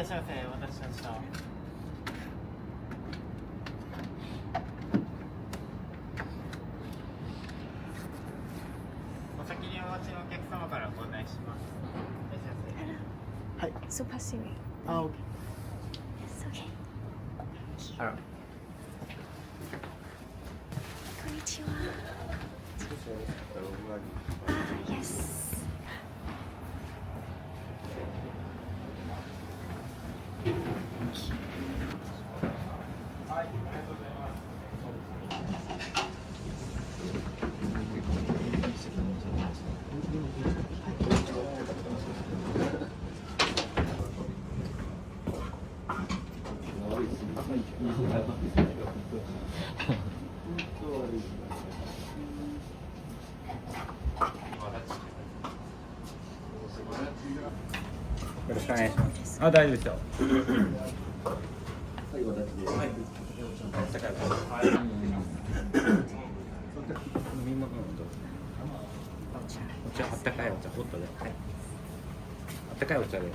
らっしゃいませ。お待たせしました。お先にお待ちのお客様からご案内します。いらっしゃいませ。はい。Super Siri. Ah, OK. It's okay. あら。こんにちは。Yes. はい、ありがとうございます。よろしくお願いします。あ、大丈夫ですよ。最後だけで。はい。飲み物どうぞ。お茶、あったかいお茶、ホットで。はい。あったかいお茶で。はい。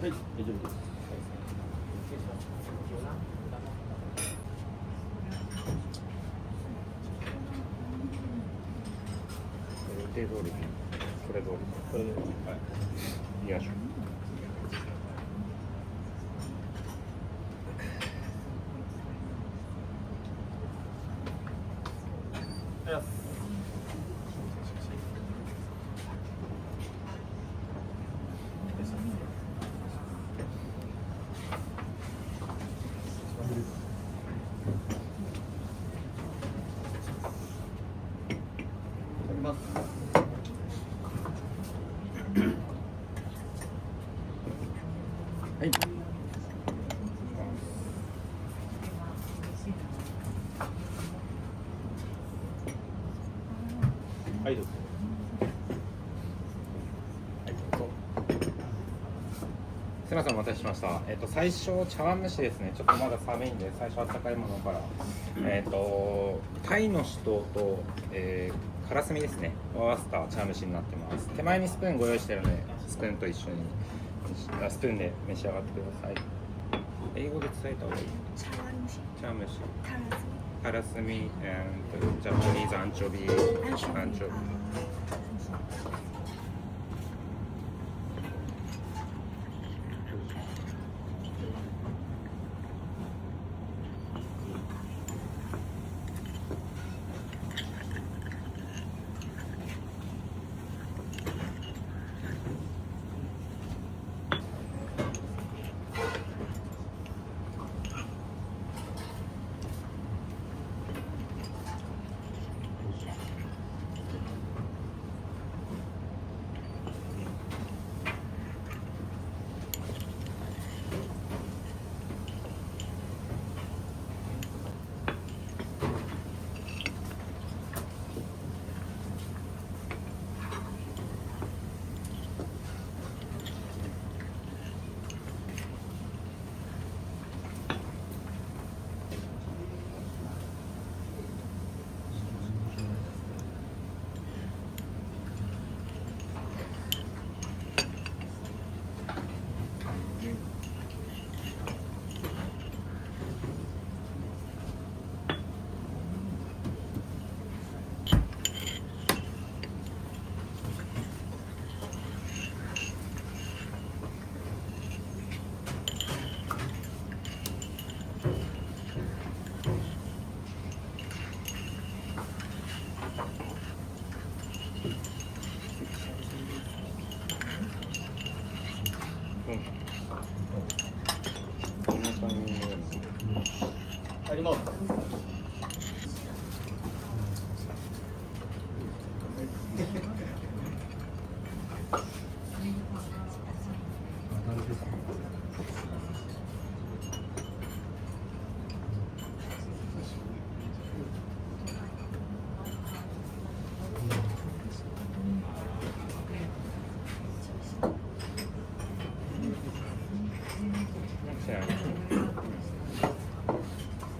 はい、大丈夫です。予定通り、これ通り、これで、はい、行きましょう。はい。はい、どうぞ。はい、どうぞ。すみません、お待たせしました。最初茶碗蒸しですね。ちょっとまだ寒いんで、最初あったかいものから。タイの首都と、カラスミですね。を合わせた茶碗蒸しになってます。手前にスプーンご用意してるので、スプーンと一緒に。スプーンで召し上がってください。英語で伝えた方がいい。茶碗蒸し。カラスミ、ジャパニーズアンチョビ。アンチョビ。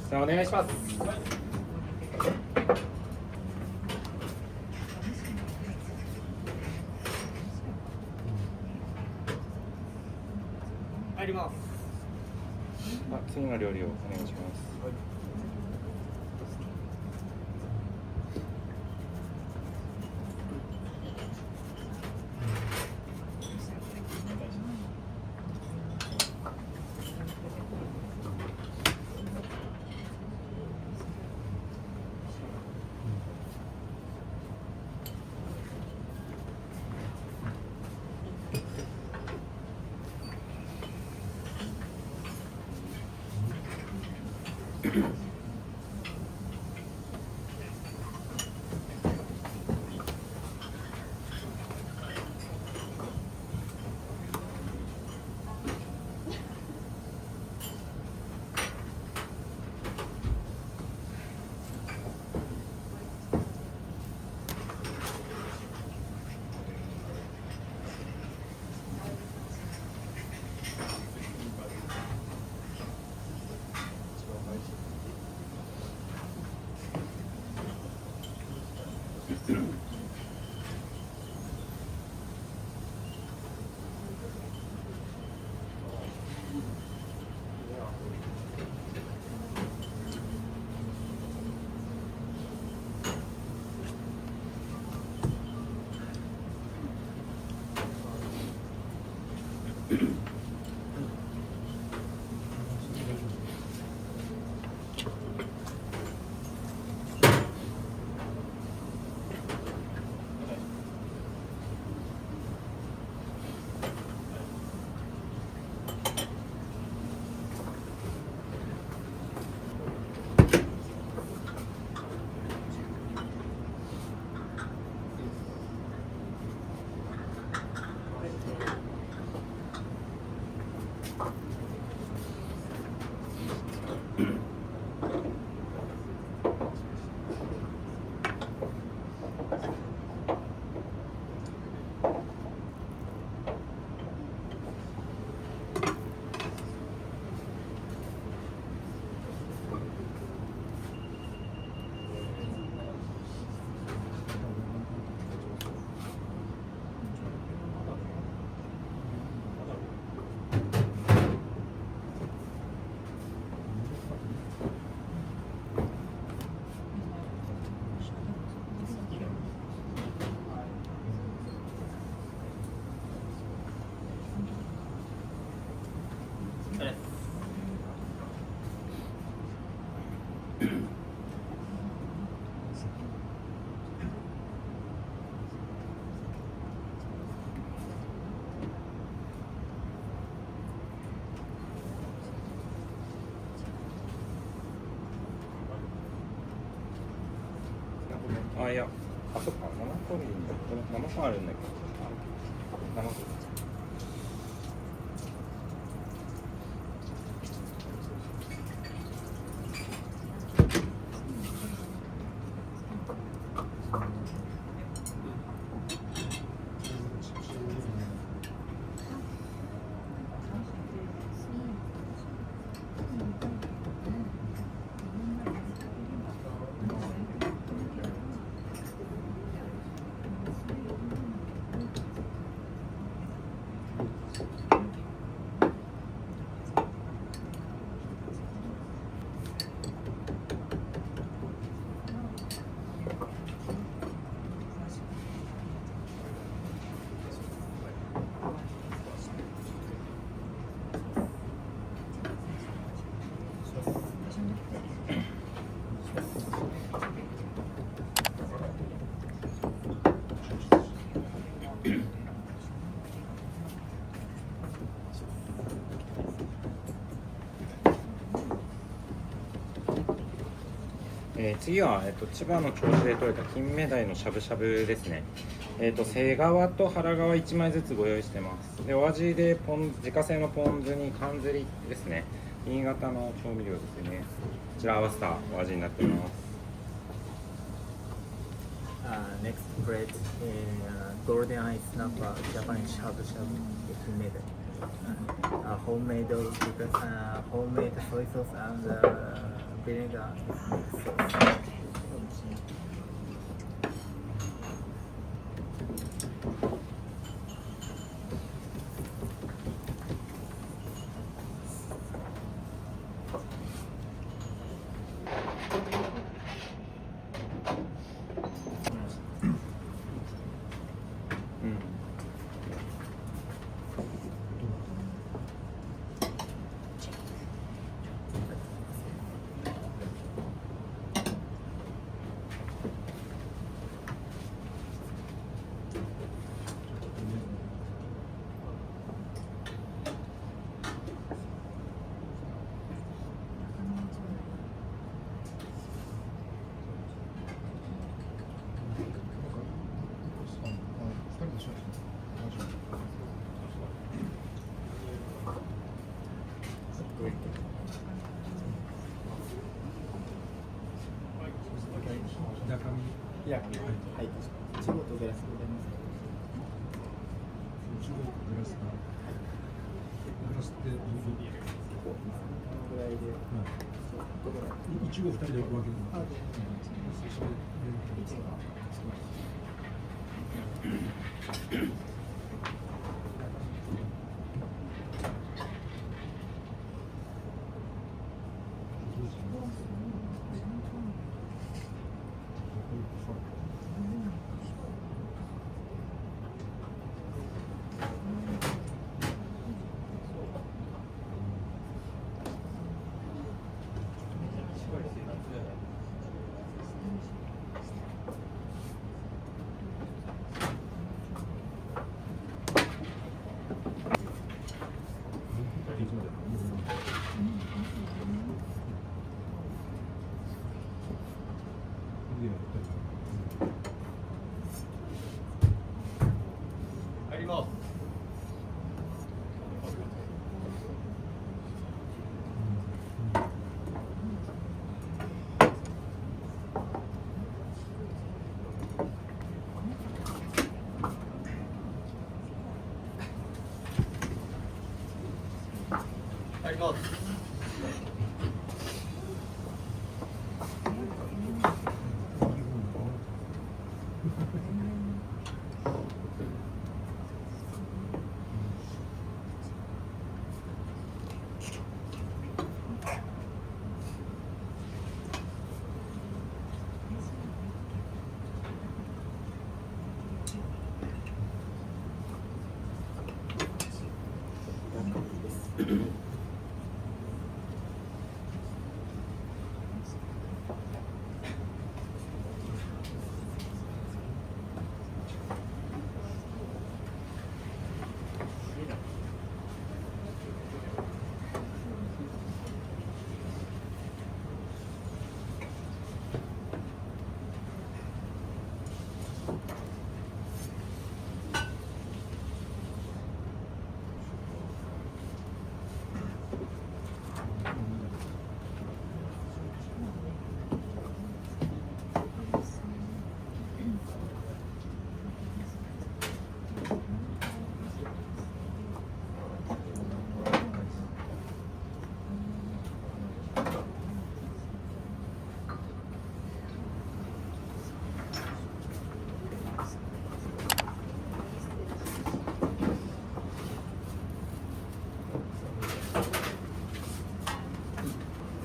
さあお願いします。入ります。次の料理をお願いします。いや、あ、そっか、7個でいいんだ。これ7個あるんだけど。7個。次は、千葉の銚子で採れた金目鯛のしゃぶしゃぶですね。背側と腹側1枚ずつご用意してます。でお味で自家製のポン酢に缶ずりですね、新潟の調味料ですね、こちら合わせたお味になっております。Next plate is golden ice snapper Japanese shabu shabu. It's made homemade homemade soy sauce and vinegar mixed sauce. Yeah. はい。いちごとグラスございます。いちごとグラスが、グラスってどのぐらいで。いちご2人で分けるの。あります。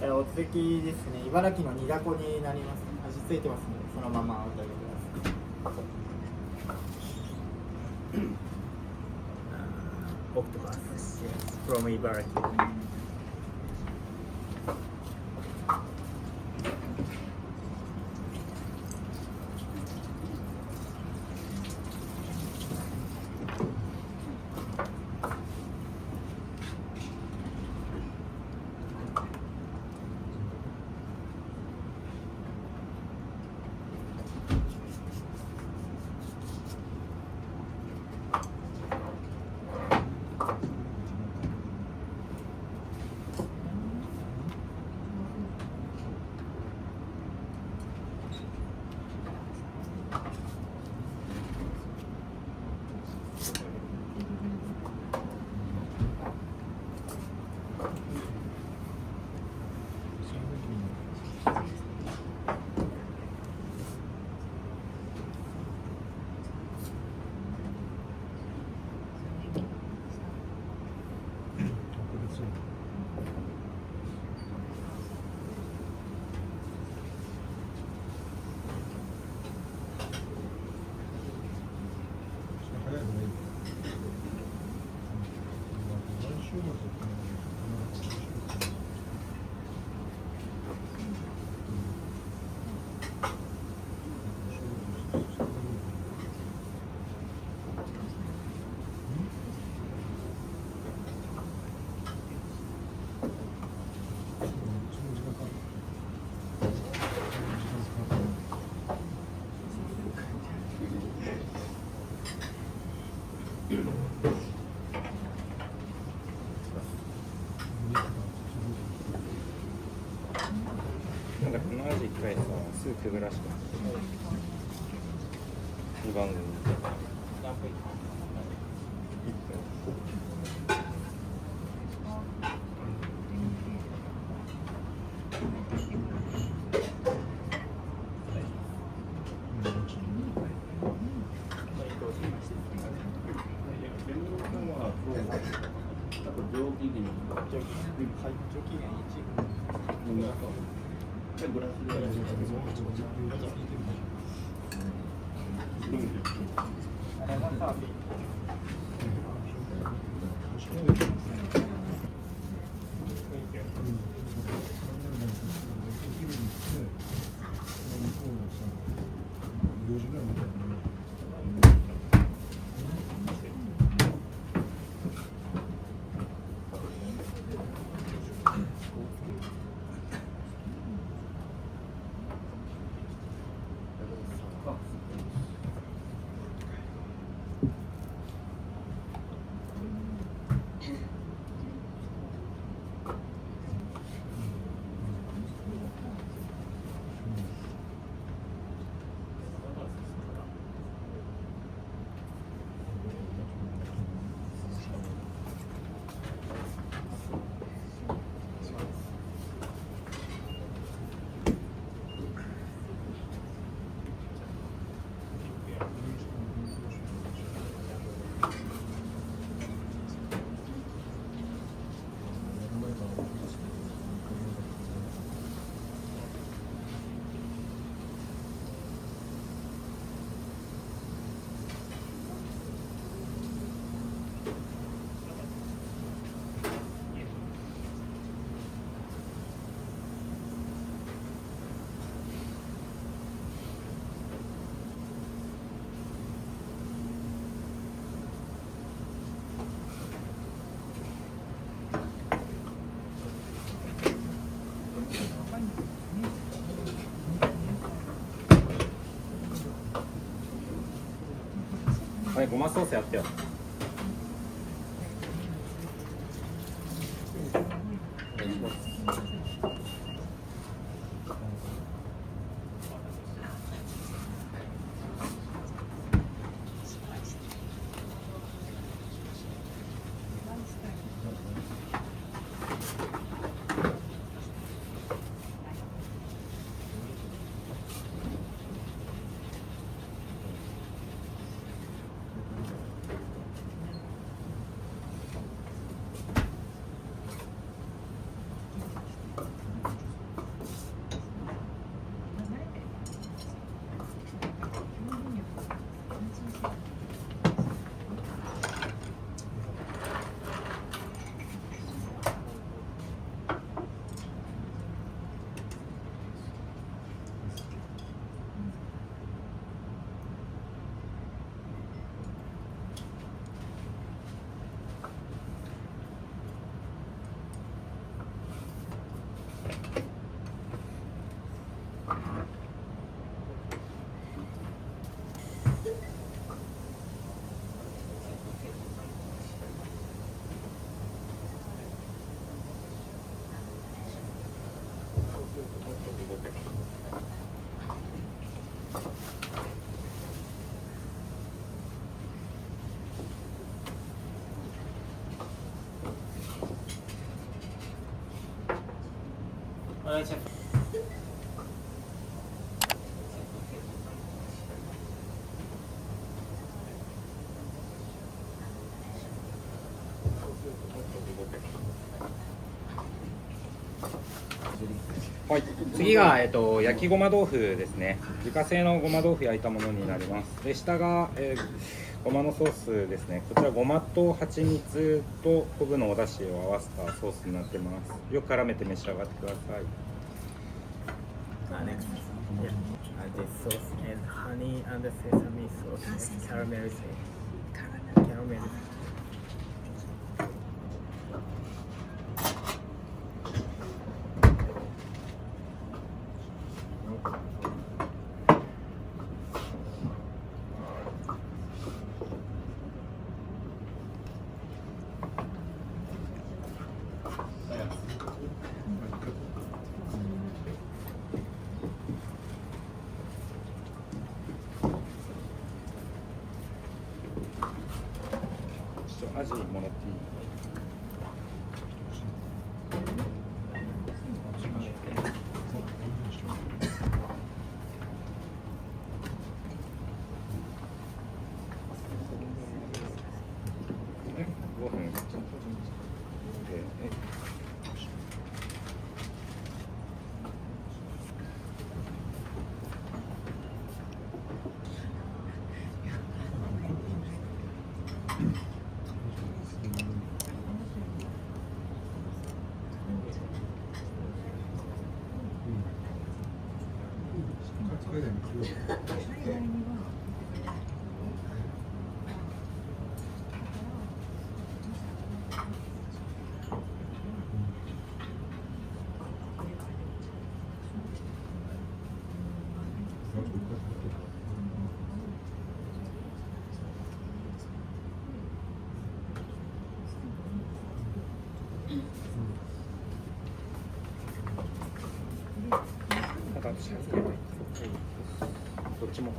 お続きですね、茨城の煮だこになります。味付いてますので、そのままお食べください。Octopus, yes, from Ibaraki. なんだこの味一回さ、スープぐらいしか2番組はい、ごまソースやってよ。お願いします。はい、次が、焼きごま豆腐ですね。自家製のごま豆腐焼いたものになります。で、下が、ごまのソースですね。こちらごまと蜂蜜と昆布のお出汁を合わせたソースになってます。よく絡めて召し上がってください。Next, yeah, this sauce is honey and sesame sauce, caramel. Caramel. アジもらっていい？5分。どっちも。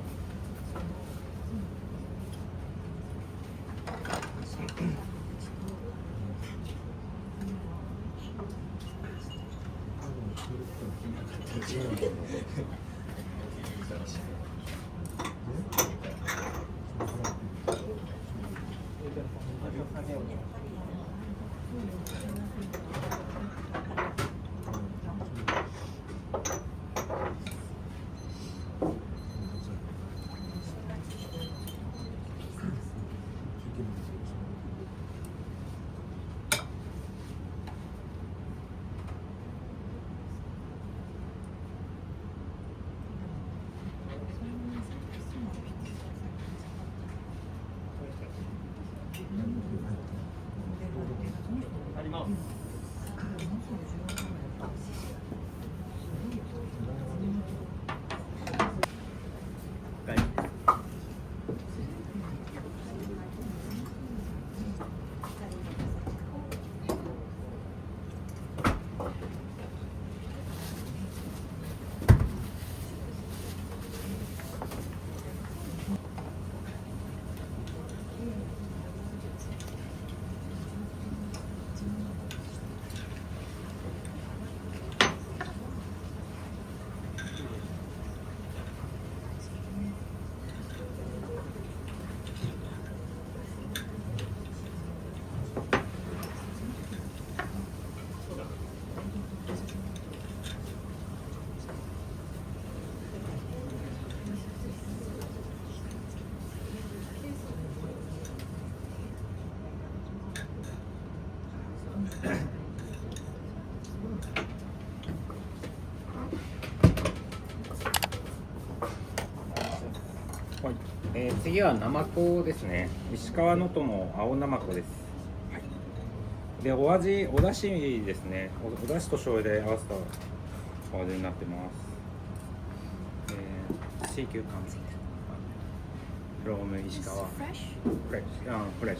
はい、次はナマコですね。石川の友青ナマコです。はい、で、お味、お出汁ですね。お出汁と醤油で合わせたお味になってます。シーキューカンス。from 石川。Fresh? Fresh, fresh.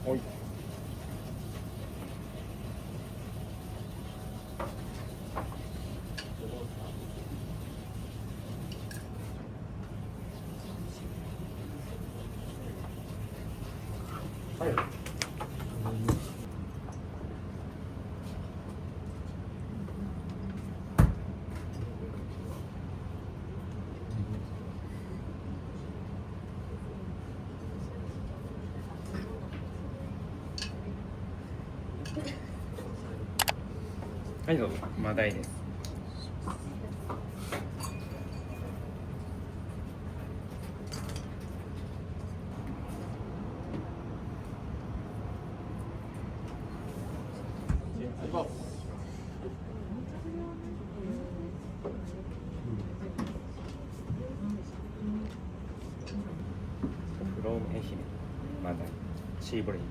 ほい。はい。はい、どうぞ。マダイです。フローム愛媛、マダイ、シーブレイ。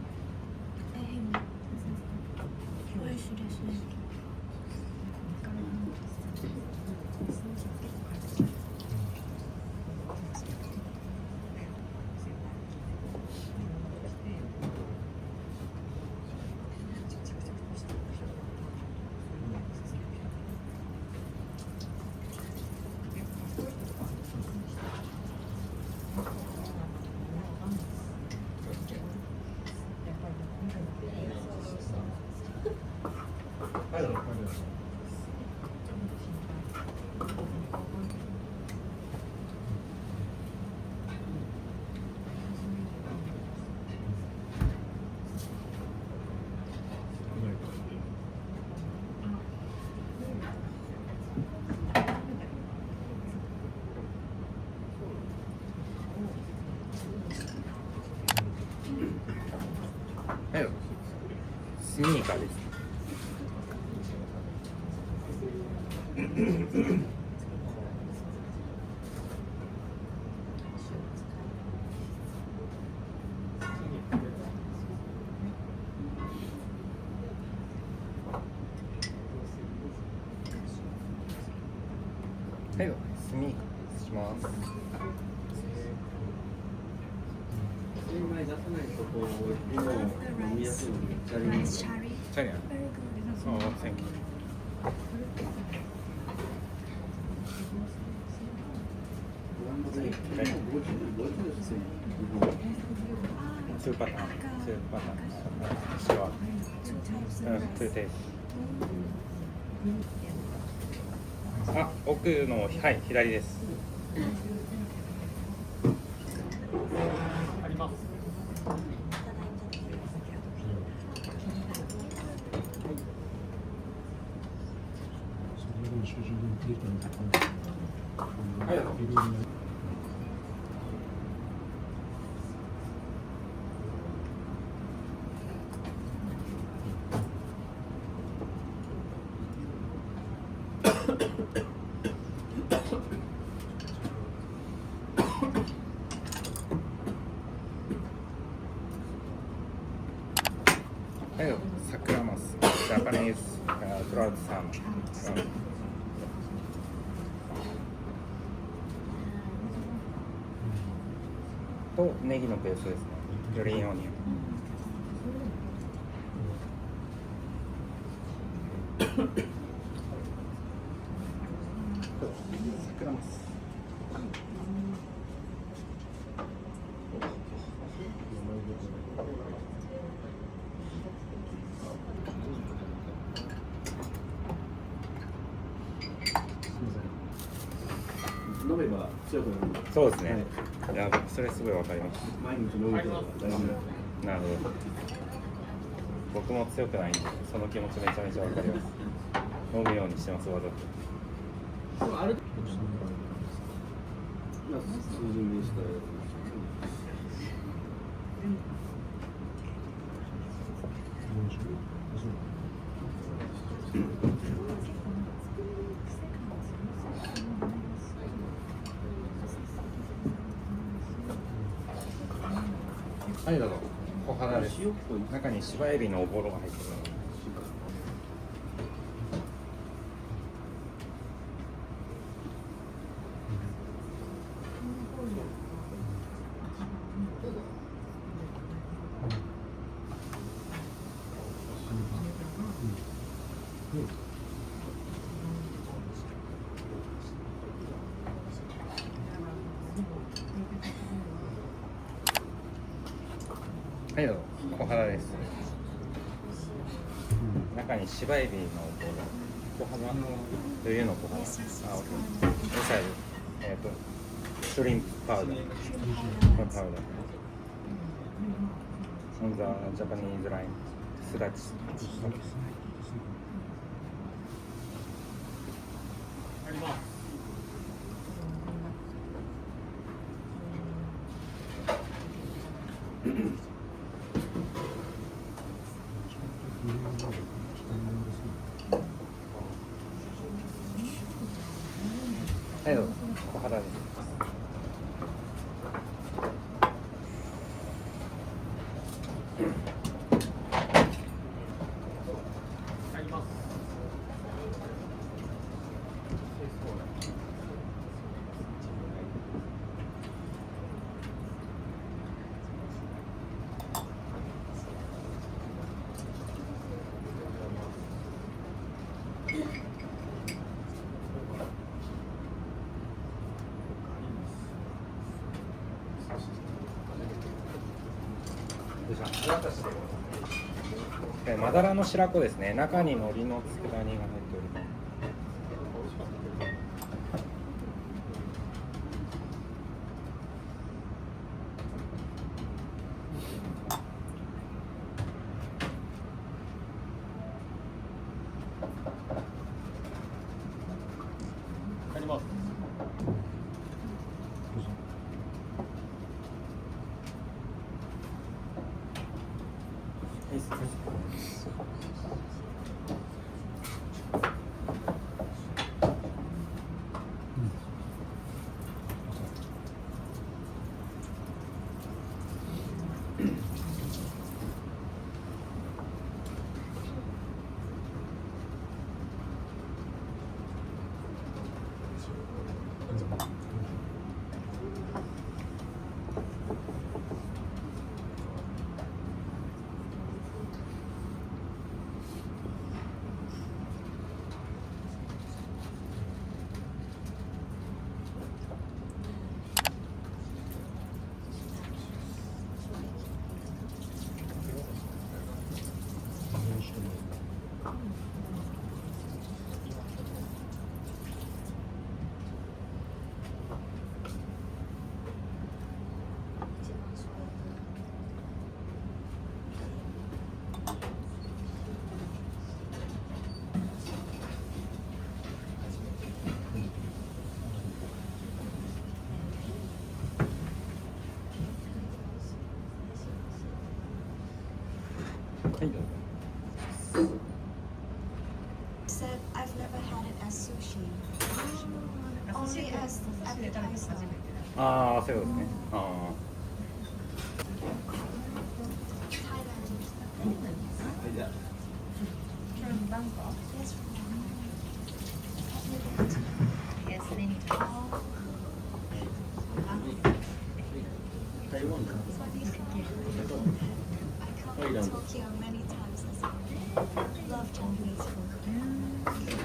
美味しいですね。はい、どうぞ。はい、どうぞ。スニーカーです。はい、どうぞ。スニーカーします。前出さないとこうもう飲みやすいのめっちゃあります Rice curry. チャリアン。 Very good. ああ、センキュー。ツーパターン。ツーパターン。私は。Two types うん、 of ツー rice. テイス。あ、奥の、はい、左です。あります。それでも集中できたのかはい、どうぞ。いろいろねはい、どうぞ。サクラマス。ジャパニーズ。トラウトサーモン。とネギのペーストですね。グリーンオニオン。サクラマス。飲めば強くなる。そうですね。いや、僕それすごいわかります。毎日飲むと大事な。なるほど。僕も強くないんで、その気持ちめちゃめちゃわかります。飲むようにしてます、わざと。でもあれ今数字にしたやはい、どうぞ。お花ですつ。塩っぽい。中に芝エビのおぼろが入ってる。はいどうぞ小肌です。中に芝エビの小肌というの小肌。あ、オッケー。Inside shrimp powder. Shrimp powder. On the Japanese line, すだち。はいどうぞ小肌です。マダラの白子ですね。中に海苔の佃煮が入っております。あります。はいどうぞ。 Said I've never had it as sushi. Only as appetizer. ああ、そういうことですね。ああ。 Yes, Yes, many times. 台湾だ。 I come to Tokyo many times as well. Love Japanese food. Thank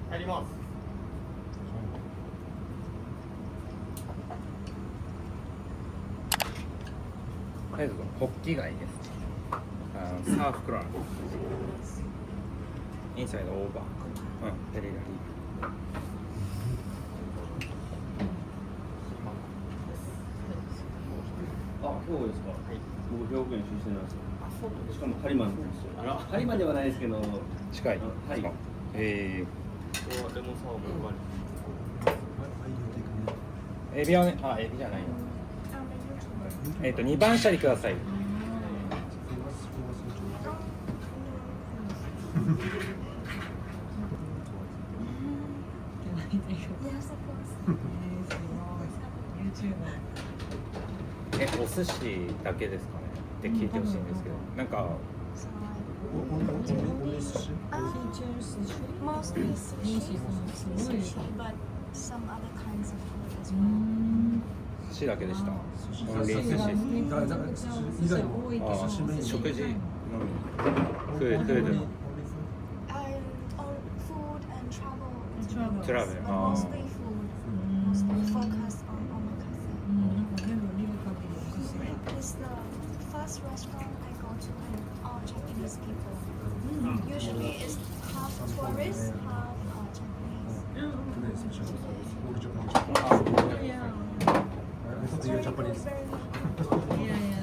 入ります。はいどうぞ。ホッキ貝です。サーフクラブ。インサイドオーバー。ペリラリー。あ、兵庫ですか。僕兵庫県出身なんですよ。しかも播磨なんですよ。播磨ではないですけど。近い。はい。レモンサワーもエビはね、あ、エビじゃないの。2番シャリください。Yes, of course. お寿司だけですかねって聞いてほしいんですけど、なんか So Only sushi? mostly sushi, but some other kinds of food as well. 寿司だけでした。オンリー寿司です。以外もあー食事のみ。food And on food and travel. travel But mostly food. Mostly focus on omakase. なんか全部見る限りお寿司が It's the first restaurant I go to and all Japanese people. Usually it's half tourists, half Japanese. 去年最初のオールジャパニーズ。いやI thought you were Japanese. Very いやいやいや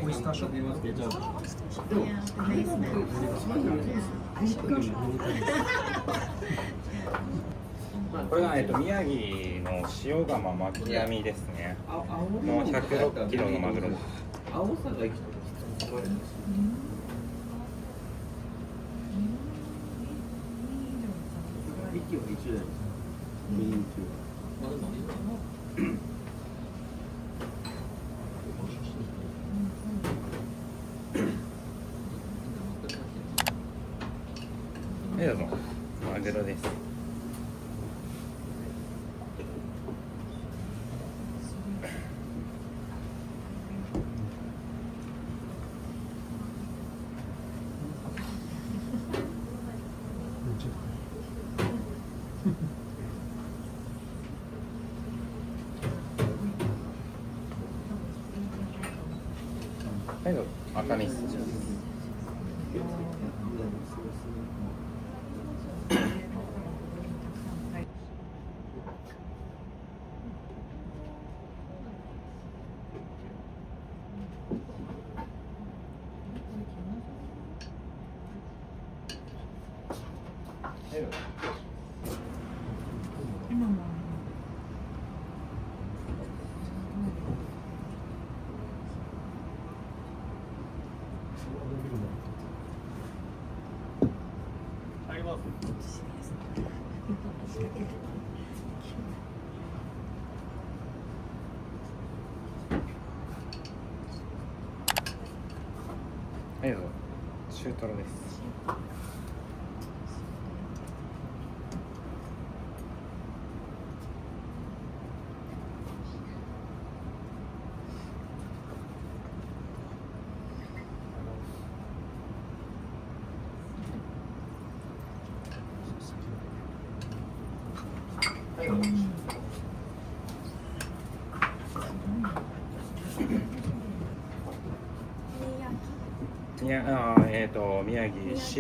オイスターショップ。いやベースメント I should go try. これが、宮城の塩釜巻き網ですね。もう106キロのマグロです。青さが生きてる。息は一緒じゃないですか。ミニチュはい、どうぞ。マグロです。はい、どうぞ。赤身筋です。はい、どうぞ。今も入ります。はい、どうぞ。中トロです。いや、宮城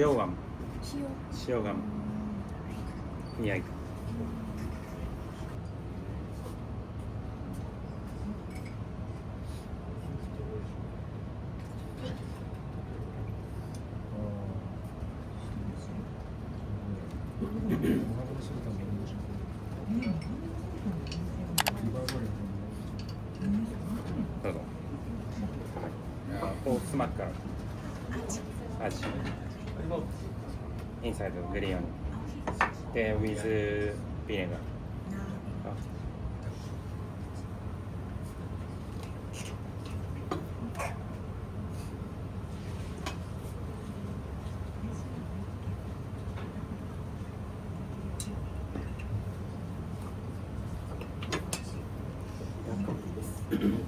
塩釜。塩釜。宮城。どうぞ。ポークスマッカー。味。Inside the biryani. Then with vinegar. Okay.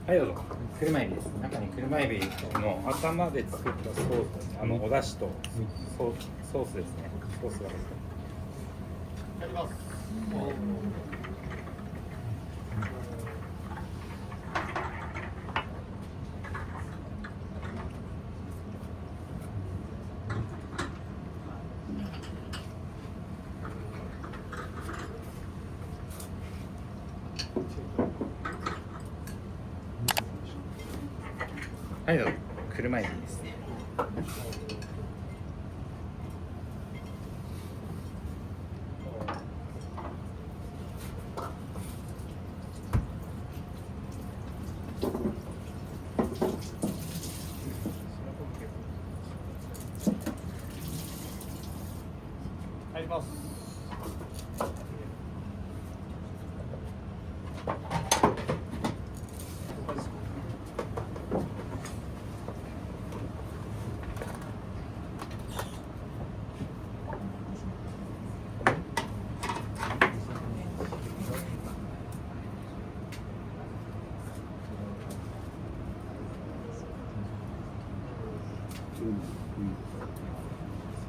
はい、どうぞ。車エビです。中に車エビの頭で作ったソース、お出汁とソースですね。ソースが入ってやります。はい、どうぞ。車エビですね。入ります。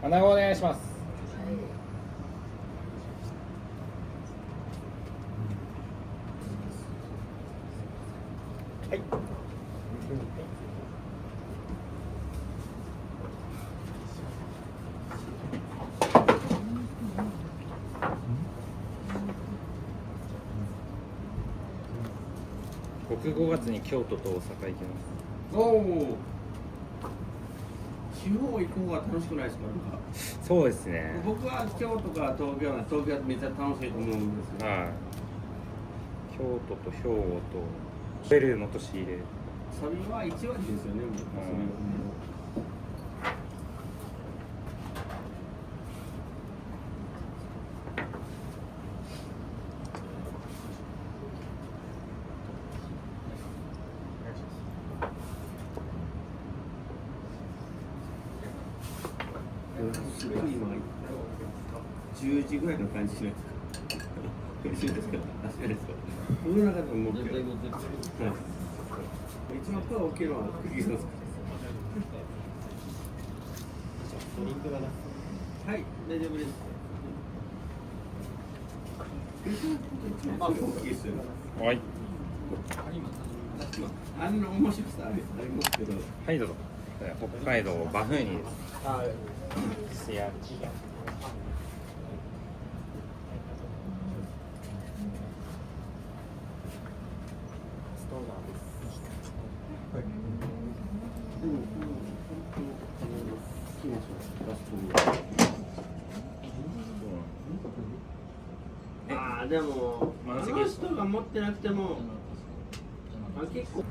穴子お願いします。はい。僕5月に京都と大阪行きます。おお。地方行く方が楽しくないですか？なんかそうですね。僕は京都か東京はめっちゃ楽しいと思うんですよ。はい。京都と兵庫とベルの年入れ。それは一割ですよね。もうそれすごい今10時ぐらいの感じしないですか？嬉しいですか？あ、そうですか。僕の中でももう絶対持ってる。一番声大きいのは釘さんですか？ドリンクが出す。はい、大丈夫です。一番声大きいですよ。はい。あんな面白さありますけど。はい、どうぞ。北海道バフンウニです。あ、素焼きが。ストーナーです。ああ、でも、あの人が持ってなくても、結構。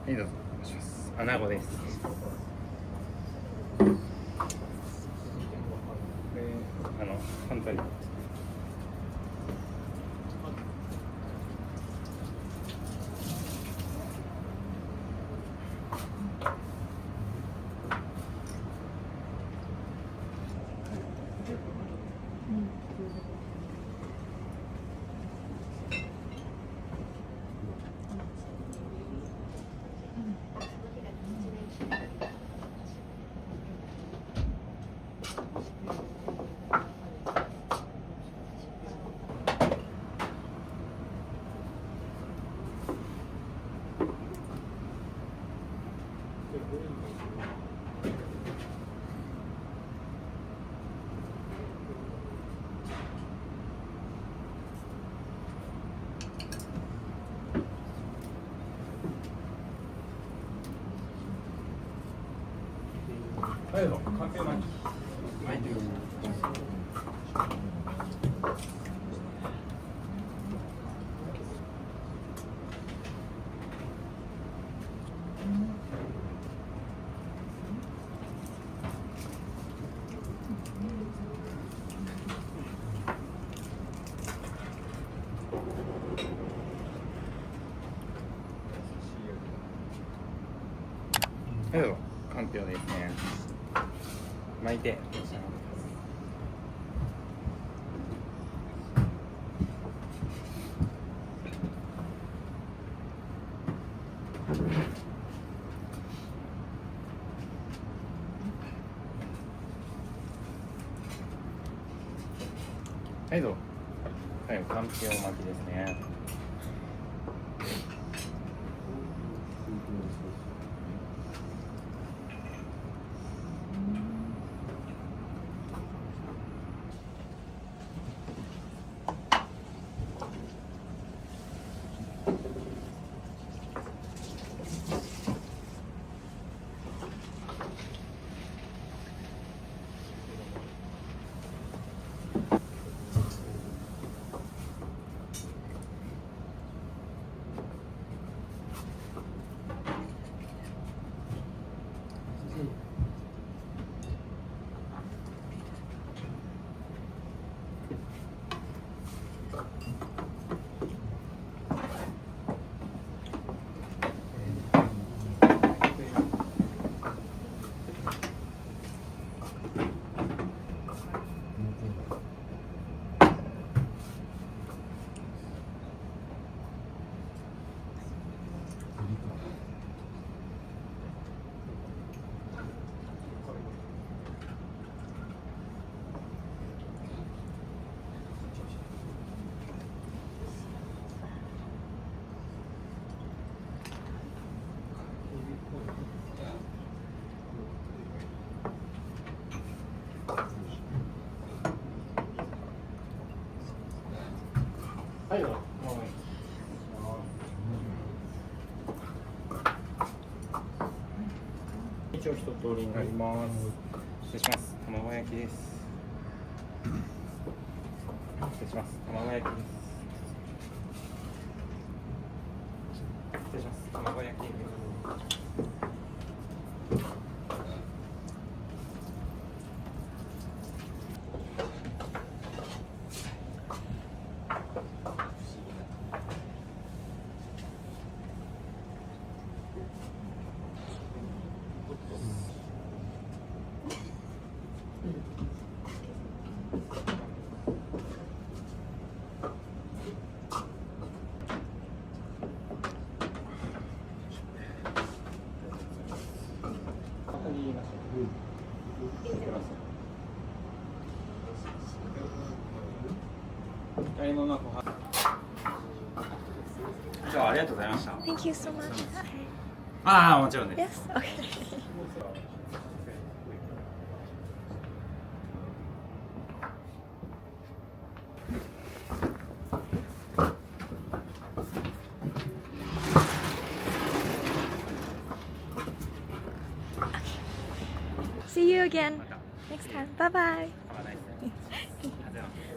はい、どうぞ。お願いします。穴子です。反対。はい、どうぞ。かけ巻き。巻いてください。はいどうぞかんぴょうですね巻いて召し上がってくださいはいどうぞはいかんぴょう巻きですねはいどうぞ一応一通りになります失礼します卵焼きです失礼します卵焼きです失礼します卵焼きです光の中じゃあありがとうございました Thank you so much. ああもちろんです Yes. Okay. See you again next time. Bye bye. ありがとうございます